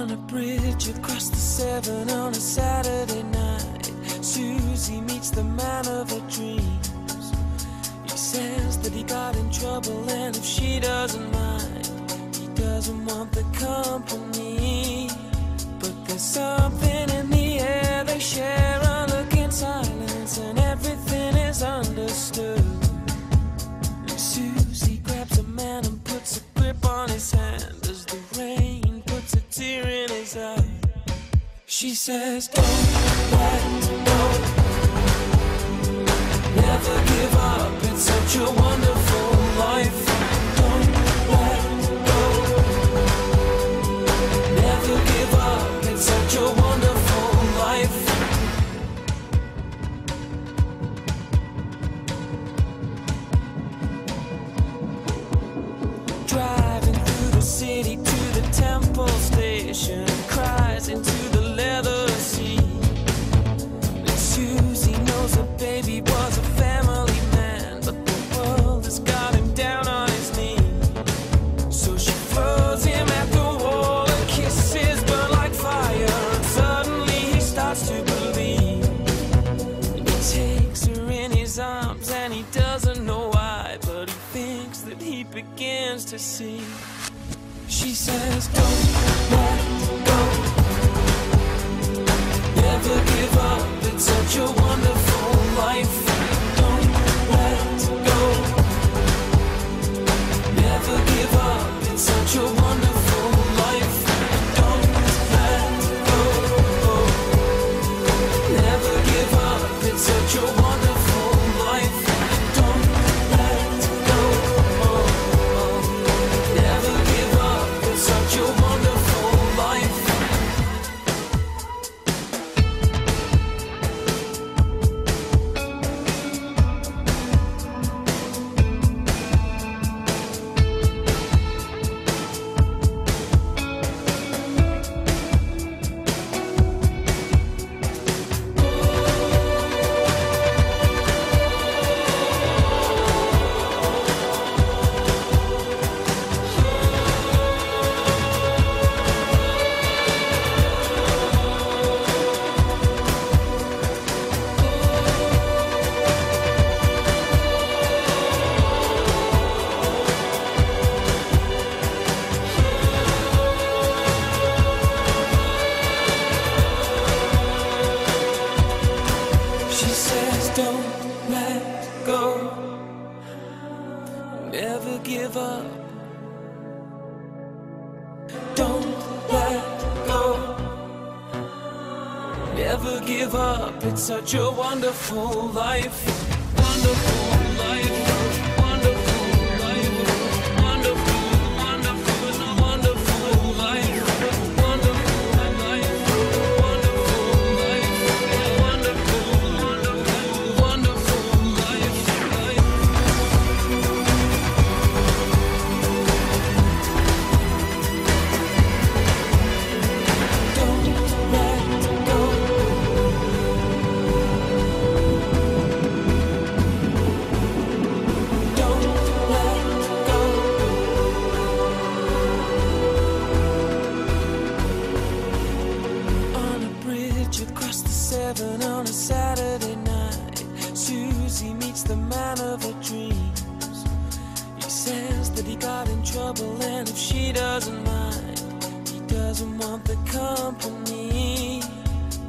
On a bridge across the Severn on a Saturday night, Susie meets the man of her dreams. He says that he got in trouble, and if she doesn't mind, he doesn't want the company. But there's something in the air, they share a look in silence, and everything is understood. And Susie grabs a man and puts a grip on his hand as the rain puts a tear in his eye. She says, don't let go, never give up, it's such a wonderful life. Don't let go, never give up, it's such a wonderful life. Driving through the city to the Temple Station, cries into the leather seat. And Susie knows her baby was a family man, but the world has got him down on his knees. So she throws him at the wall, and kisses burn like fire, and suddenly he starts to believe. And he takes her in his arms, and he doesn't know why, but he thinks that he begins to see. She says, don't let go, never give up, it's such a wonderful life. Don't let go, never give up, it's such a wonderful life. Don't let go, never give up, it's such a wonderful life. Don't let go, never give up, it's such a wonderful life. She says, don't let go, never give up. Don't let go, never give up, it's such a wonderful life. Wonderful life, wonderful life, wonderful, wonderful, wonderful life. Wonderful life, wonderful life, wonderful, wonderful, wonderful life. Don't let go, don't let go. On a bridge across the Severn on a Saturday night, Susie meets the man of her dreams. He says that he got in trouble, and if she doesn't mind, he doesn't want the company.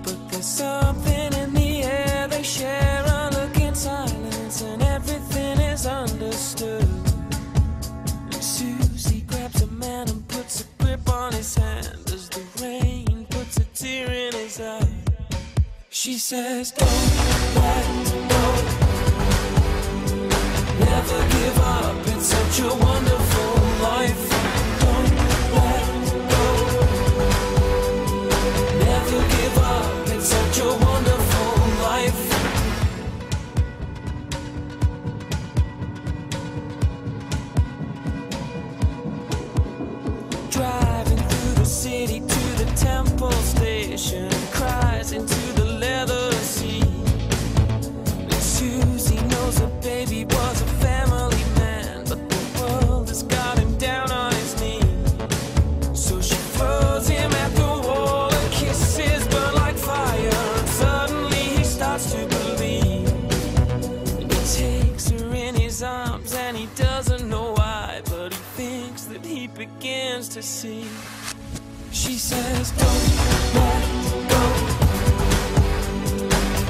But there's something in the air, they share a look in silence, and everything is understood. And Susie grabs a man and puts a grip on his hand as the rain puts a tear in his eye. She says, don't let go, never give up, it's such a wonderful life. Don't let go, never give up, it's such a wonderful life. Driving through the city to the Temple Station, cries into the leather seat. And Susie knows her baby was a family man, but the world has got him down on his knees. So she throws him at the begins to see. She says, don't let go,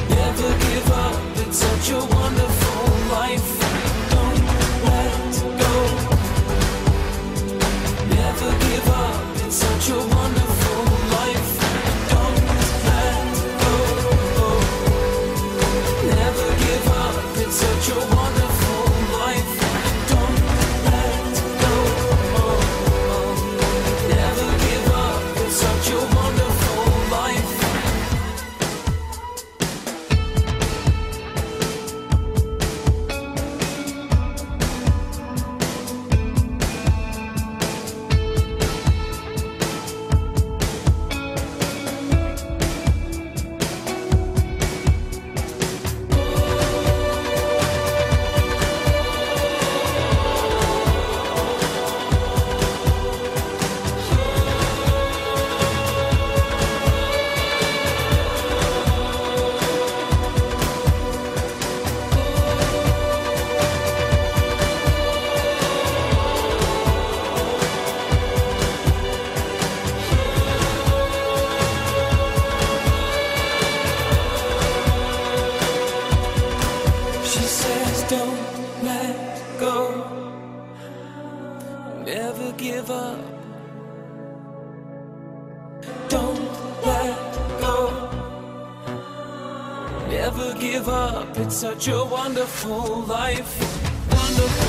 never give up, it's such a wonderful life. Don't let go, never give up, it's such a wonderful life. Don't let go, never give up, it's such a wonderful life. Don't let go, never give up, it's such a wonderful life. She says, don't let go, never give up. Don't let go, never give up. It's such a wonderful life. Wonderful.